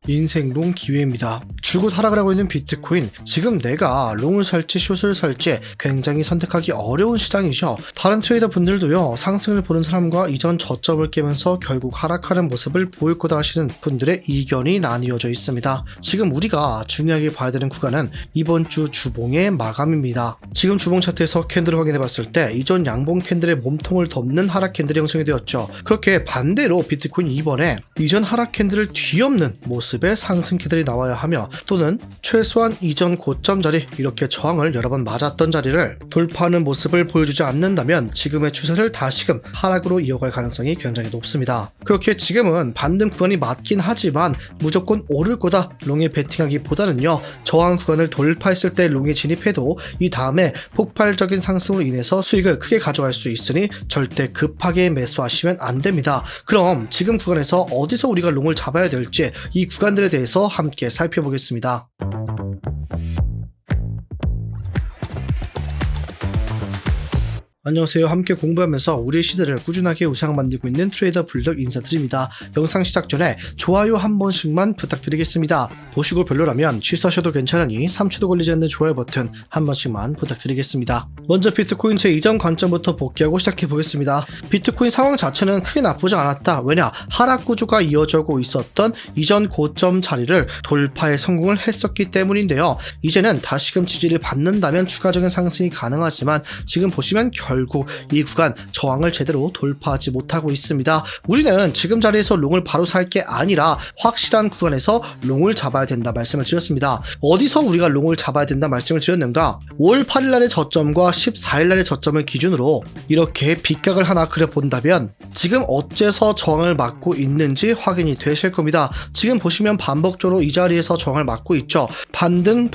인생롱 기회입니다. 줄곧 하락을 하고 있는 비트코인, 지금 내가 롱을 살지 숏을 살지 굉장히 선택하기 어려운 시장이죠. 다른 트레이더 분들도요, 상승을 보는 사람과 이전 저점을 깨면서 결국 하락하는 모습을 보일 거다 하시는 분들의 이견이 나뉘어져 있습니다. 지금 우리가 중요하게 봐야 되는 구간은 이번 주 주봉의 마감입니다. 지금 주봉 차트에서 캔들을 확인해 봤을 때 이전 양봉 캔들의 몸통을 덮는 하락 캔들이 형성이 되었죠. 그렇게 반대로 비트코인이 이번에 이전 하락 캔들을 뒤엎는 모습의 상승 캔들이 나와야 하며, 또는 최소한 이전 고점 자리, 이렇게 저항을 여러 번 맞았던 자리를 돌파하는 모습을 보여주지 않는다면 지금의 추세를 다시금 하락으로 이어갈 가능성이 굉장히 높습니다. 그렇게 지금은 반등 구간이 맞긴 하지만 무조건 오를 거다 롱에 베팅하기보다는요, 저항 구간을 돌파했을 때 롱에 진입해도 이 다음에 폭발적인 상승으로 인해서 수익을 크게 가져갈 수 있으니 절대 급하게 매수하시면 안 됩니다. 그럼 지금 구간에서 어디서 우리가 롱을 잡아야 될지, 이 구간들에 대해서 함께 살펴보겠습니다. 안녕하세요. 함께 공부하면서 우리의 시대를 꾸준하게 우상 만들고 있는 트레이더 불덕 인사드립니다. 영상 시작 전에 좋아요 한 번씩만 부탁드리겠습니다. 보시고 별로라면 취소하셔도 괜찮으니 3초도 걸리지 않는 좋아요 버튼 한 번씩만 부탁드리겠습니다. 먼저 비트코인 제 이전 관점부터 복귀하고 시작해 보겠습니다. 비트코인 상황 자체는 크게 나쁘지 않았다. 왜냐? 하락 구조가 이어져고 있었던 이전 고점 자리를 돌파에 성공을 했었기 때문인데요. 이제는 다시금 지지를 받는다면 추가적인 상승이 가능하지만 지금 보시면 결국 이 구간 저항을 제대로 돌파하지 못하고 있습니다. 우리는 지금 자리에서 롱을 바로 살 게 아니라 확실한 구간에서 롱을 잡아야 된다 말씀을 드렸습니다. 어디서 우리가 롱을 잡아야 된다 말씀을 드렸는가? 5월 8일날의 저점과 14일날의 저점을 기준으로 이렇게 빗각을 하나 그려본다면 지금 어째서 저항을 맞고 있는지 확인이 되실 겁니다. 지금 보시면 반복적으로 이 자리에서 저항을 맞고 있죠. 반등,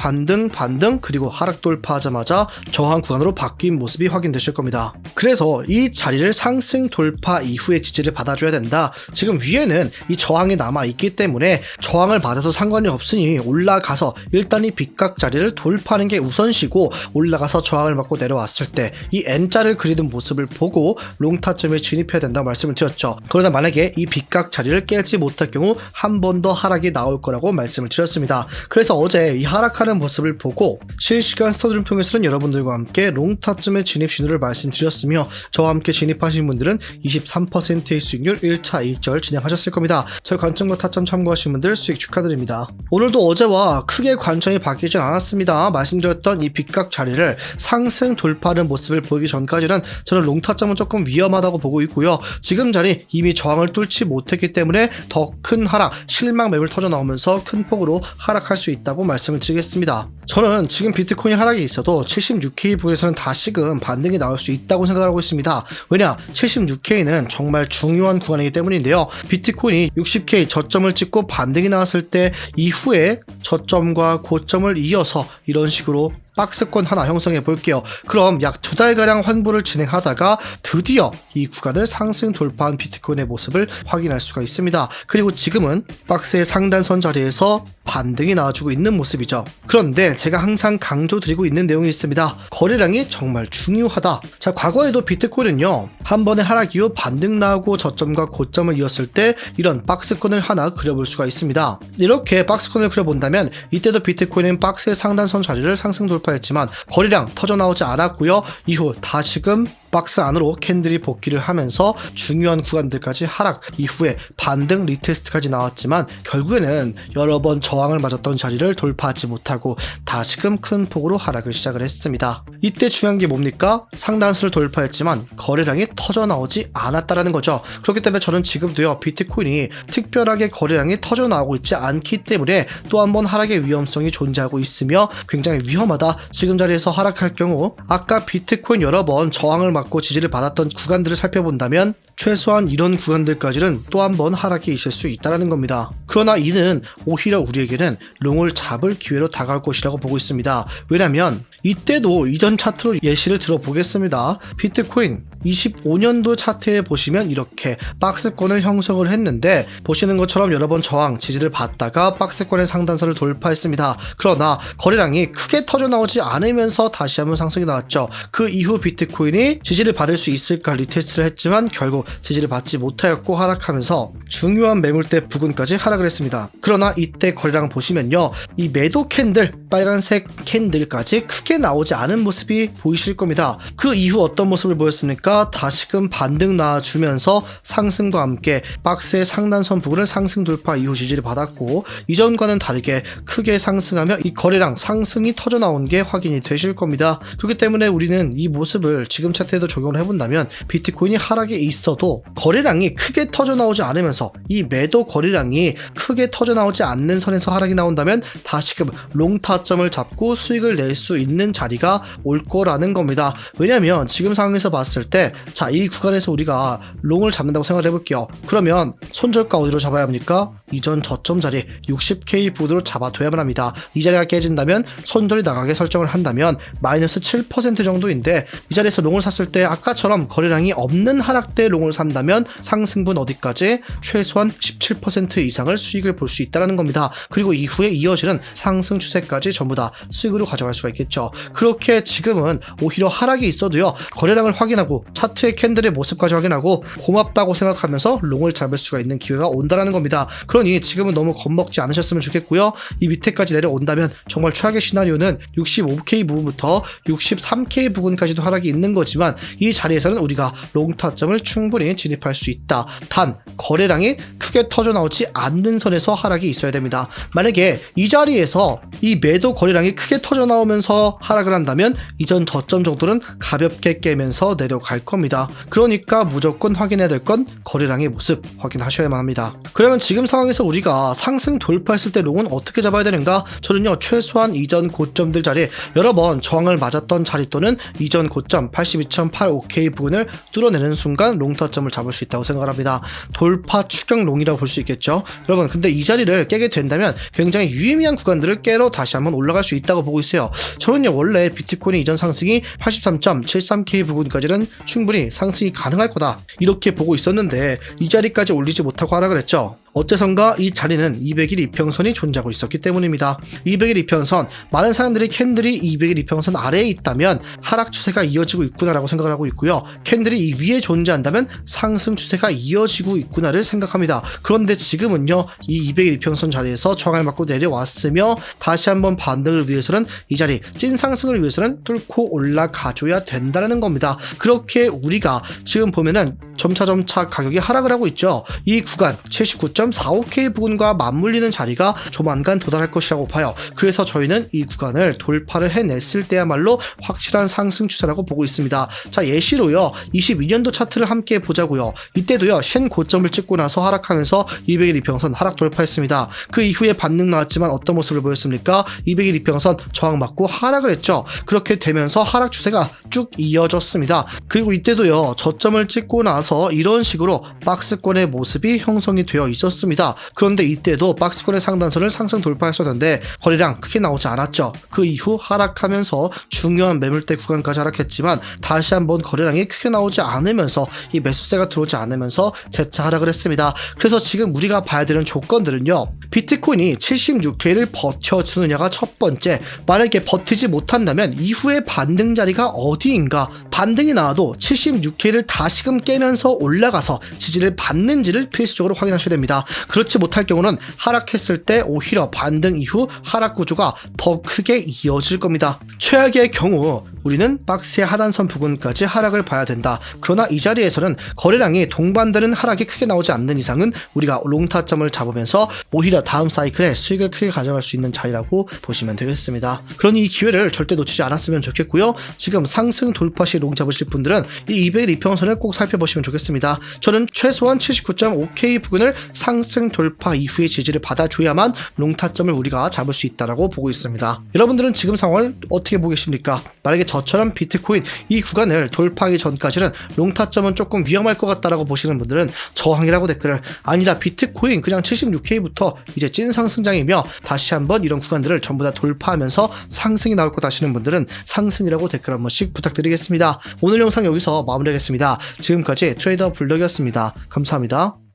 그리고 하락 돌파하자마자 저항 구간으로 바뀐 모습이 확인되실 겁니다. 그래서 이 자리를 상승 돌파 이후에 지지를 받아줘야 된다. 지금 위에는 이 저항이 남아있기 때문에 저항을 받아도 상관이 없으니 올라가서 일단 이 빗각 자리를 돌파하는 게 우선시고, 올라가서 저항을 받고 내려왔을 때 이 N자를 그리는 모습을 보고 롱타점에 진입해야 된다고 말씀을 드렸죠. 그러다 만약에 이 빗각 자리를 깨지 못할 경우 한 번 더 하락이 나올 거라고 말씀을 드렸습니다. 그래서 어제 이 하락하는 모습을 보고 실시간 스터디를 통해서는 여러분들과 함께 롱타점의 진입 신호를 말씀드렸으며, 저와 함께 진입하신 분들은 23%의 수익률 1차 2절 진행하셨을 겁니다. 저희 관점과 타점 참고하신 분들 수익 축하드립니다. 오늘도 어제와 크게 관점이 바뀌진 않았습니다. 말씀드렸던 이 빗각 자리를 상승 돌파하는 모습을 보이기 전까지는 저는 롱타점은 조금 위험하다고 보고 있고요. 지금 자리 이미 저항을 뚫지 못했기 때문에 더 큰 하락, 실망 매물 터져 나오면서 큰 폭으로 하락할 수 있다고 말씀을 드리겠습니다. 저는 지금 비트코인 하락이 있어도 76K 부분에서는 다시금 반등이 나올 수 있다고 생각하고 있습니다. 왜냐? 76K는 정말 중요한 구간이기 때문인데요. 비트코인이 60K 저점을 찍고 반등이 나왔을 때 이후에 저점과 고점을 이어서 이런 식으로 박스권 하나 형성해 볼게요. 그럼 약 2달가량 환불을 진행하다가 드디어 이 구간을 상승 돌파한 비트코인의 모습을 확인할 수가 있습니다. 그리고 지금은 박스의 상단선 자리에서 반등이 나와주고 있는 모습이죠. 그런데 제가 항상 강조드리고 있는 내용이 있습니다. 거래량이 정말 중요하다. 자, 과거에도 비트코인은요, 한 번의 하락 이후 반등 나오고 저점과 고점을 이었을 때 이런 박스권을 하나 그려볼 수가 있습니다. 이렇게 박스권을 그려본다면 이때도 비트코인은 박스의 상단선 자리를 상승 돌파했지만 거래량 터져나오지 않았고요. 이후 다시금 박스 안으로 캔들이 복귀를 하면서 중요한 구간들까지 하락, 이후에 반등 리테스트까지 나왔지만 결국에는 여러 번 저항을 맞았던 자리를 돌파하지 못하고 다시금 큰 폭으로 하락을 시작을 했습니다. 이때 중요한 게 뭡니까? 상단선을 돌파했지만 거래량이 터져 나오지 않았다라는 거죠. 그렇기 때문에 저는 지금도요, 비트코인이 특별하게 거래량이 터져 나오고 있지 않기 때문에 또 한 번 하락의 위험성이 존재하고 있으며 굉장히 위험하다. 지금 자리에서 하락할 경우 아까 비트코인 여러 번 저항을 맞고 지지를 받았던 구간들을 살펴본다면 최소한 이런 구간들까지는 또 한 번 하락이 있을 수 있다는 겁니다. 그러나 이는 오히려 우리에게는 롱을 잡을 기회로 다가올 것이라고 보고 있습니다. 왜냐면 이때도 이전 차트로 예시를 들어보겠습니다. 비트코인 25년도 차트에 보시면 이렇게 박스권을 형성을 했는데 보시는 것처럼 여러 번 저항, 지지를 받다가 박스권의 상단선을 돌파했습니다. 그러나 거래량이 크게 터져 나오지 않으면서 다시 한번 상승이 나왔죠. 그 이후 비트코인이 지지를 받을 수 있을까 리테스트를 했지만 결국 지지를 받지 못하였고 하락하면서 중요한 매물대 부근까지 하락을 했습니다. 그러나 이때 거래량 보시면요, 이 매도 캔들, 빨간색 캔들까지 크게 나오지 않은 모습이 보이실 겁니다. 그 이후 어떤 모습을 보였습니까? 다시금 반등 나와주면서 상승과 함께 박스의 상단선 부근을 상승 돌파 이후 지지를 받았고, 이전과는 다르게 크게 상승하며 이 거래량 상승이 터져 나온 게 확인이 되실 겁니다. 그렇기 때문에 우리는 이 모습을 지금 차트에도 적용을 해본다면 비트코인이 하락에 있어도 거래량이 크게 터져 나오지 않으면서 이 매도 거래량이 크게 터져 나오지 않는 선에서 하락이 나온다면 다시금 롱타점을 잡고 수익을 낼 수 있는 자리가 올 거라는 겁니다. 왜냐면 지금 상황에서 봤을 때, 자, 이 구간에서 우리가 롱을 잡는다고 생각을 해볼게요. 그러면 손절가 어디로 잡아야 합니까? 이전 저점 자리 60K 부분으로 잡아둬야만 합니다. 이 자리가 깨진다면 손절이 나가게 설정을 한다면 마이너스 7% 정도인데, 이 자리에서 롱을 샀을 때 아까처럼 거래량이 없는 하락대 롱을 산다면 상승분 어디까지? 최소한 17% 이상을 수익을 볼 수 있다는 겁니다. 그리고 이후에 이어지는 상승 추세까지 전부 다 수익으로 가져갈 수가 있겠죠. 그렇게 지금은 오히려 하락이 있어도요, 거래량을 확인하고 차트의 캔들의 모습까지 확인하고 고맙다고 생각하면서 롱을 잡을 수가 있는 기회가 온다라는 겁니다. 그러니 지금은 너무 겁먹지 않으셨으면 좋겠고요. 이 밑에까지 내려온다면 정말 최악의 시나리오는 65K 부분부터 63K 부분까지도 하락이 있는 거지만, 이 자리에서는 우리가 롱타점을 충분히 진입할 수 있다. 단 거래량이 크게 터져 나오지 않는 선에서 하락이 있어야 됩니다. 만약에 이 자리에서 이 매도 거래량이 크게 터져 나오면서 하락을 한다면 이전 저점 정도는 가볍게 깨면서 내려갈 겁니다. 그러니까 무조건 확인해야 될 건 거래량의 모습 확인하셔야만 합니다. 그러면 지금 상황에서 우리가 상승 돌파했을 때 롱은 어떻게 잡아야 되는가? 저는요, 최소한 이전 고점들 자리, 여러 번 저항을 맞았던 자리 또는 이전 고점 82.85K 부분을 뚫어내는 순간 롱타점을 잡을 수 있다고 생각을 합니다. 돌파 추격 롱이라고 볼 수 있겠죠. 여러분, 근데 이 자리를 깨게 된다면 굉장히 유의미한 구간들을 깨러 다시 한번 올라갈 수 있다고 보고 있어요. 저는요, 원래 비트코인 이전 상승이 83.73K 부분까지는 충분히 상승이 가능할 거다, 이렇게 보고 있었는데 이 자리까지 올리지 못하고 하락을 했죠. 어째선가 이 자리는 200일 이평선이 존재하고 있었기 때문입니다. 200일 이평선, 많은 사람들이 캔들이 200일 이평선 아래에 있다면 하락 추세가 이어지고 있구나라고 생각을 하고 있고요. 캔들이 이 위에 존재한다면 상승 추세가 이어지고 있구나를 생각합니다. 그런데 지금은요, 이 200일 이평선 자리에서 저항을 맞고 내려왔으며 다시 한번 반등을 위해서는 이 자리 찐 상승을 위해서는 뚫고 올라가줘야 된다는 겁니다. 그렇게 우리가 지금 보면은 점차 가격이 하락을 하고 있죠. 이 구간 79.45K 부분과 맞물리는 자리가 조만간 도달할 것이라고 봐요. 그래서 저희는 이 구간을 돌파를 해냈을 때야말로 확실한 상승 추세라고 보고 있습니다. 자, 예시로요, 22년도 차트를 함께 보자고요. 이때도요, 쉔 고점을 찍고 나서 하락하면서 200일 이평선 하락 돌파했습니다. 그 이후에 반등 나왔지만 어떤 모습을 보였습니까? 200일 이평선 저항 맞고 하락을 했죠. 그렇게 되면서 하락 추세가 쭉 이어졌습니다. 그리고 이때도요, 저점을 찍고 나서 이런 식으로 박스권의 모습이 형성이 되어 있었습니다. 그런데 이때도 박스권의 상단선을 상승 돌파했었는데 거래량 크게 나오지 않았죠. 그 이후 하락하면서 중요한 매물대 구간까지 하락했지만 다시 한번 거래량이 크게 나오지 않으면서 이 매수세가 들어오지 않으면서 재차 하락을 했습니다. 그래서 지금 우리가 봐야 되는 조건들은요, 비트코인이 76K를 버텨주느냐가 첫 번째. 만약에 버티지 못한다면 이후에 반등 자리가 어디인가, 반등이 나와도 76K를 다시금 깨면서 올라가서 지지를 받는지를 필수적으로 확인하셔야 됩니다. 그렇지 못할 경우는 하락했을 때 오히려 반등 이후 하락 구조가 더 크게 이어질 겁니다. 최악의 경우 우리는 박스의 하단선 부근까지 하락을 봐야 된다. 그러나 이 자리에서는 거래량이 동반되는 하락이 크게 나오지 않는 이상은 우리가 롱타점을 잡으면서 오히려 다음 사이클에 수익을 크게 가져갈 수 있는 자리라고 보시면 되겠습니다. 그러니 이 기회를 절대 놓치지 않았으면 좋겠고요. 지금 상승 돌파 시 롱 잡으실 분들은 이 200일 이평선을 꼭 살펴보시면 좋겠습니다. 저는 최소한 79.5K 부근을 상승 돌파 이후에 지지를 받아줘야만 롱타점을 우리가 잡을 수 있다고 보고 있습니다. 여러분들은 지금 상황을 어떻게 보고 계십니까? 만약에 저처럼 비트코인 이 구간을 돌파하기 전까지는 롱타점은 조금 위험할 것 같다라고 보시는 분들은 저항이라고 댓글을, 아니다, 비트코인 그냥 76K부터 이제 찐 상승장이며 다시 한번 이런 구간들을 전부 다 돌파하면서 상승이 나올 것 하시는 분들은 상승이라고 댓글 한 번씩 부탁드리겠습니다. 오늘 영상 여기서 마무리하겠습니다. 지금까지 트레이더 불덕이었습니다. 감사합니다.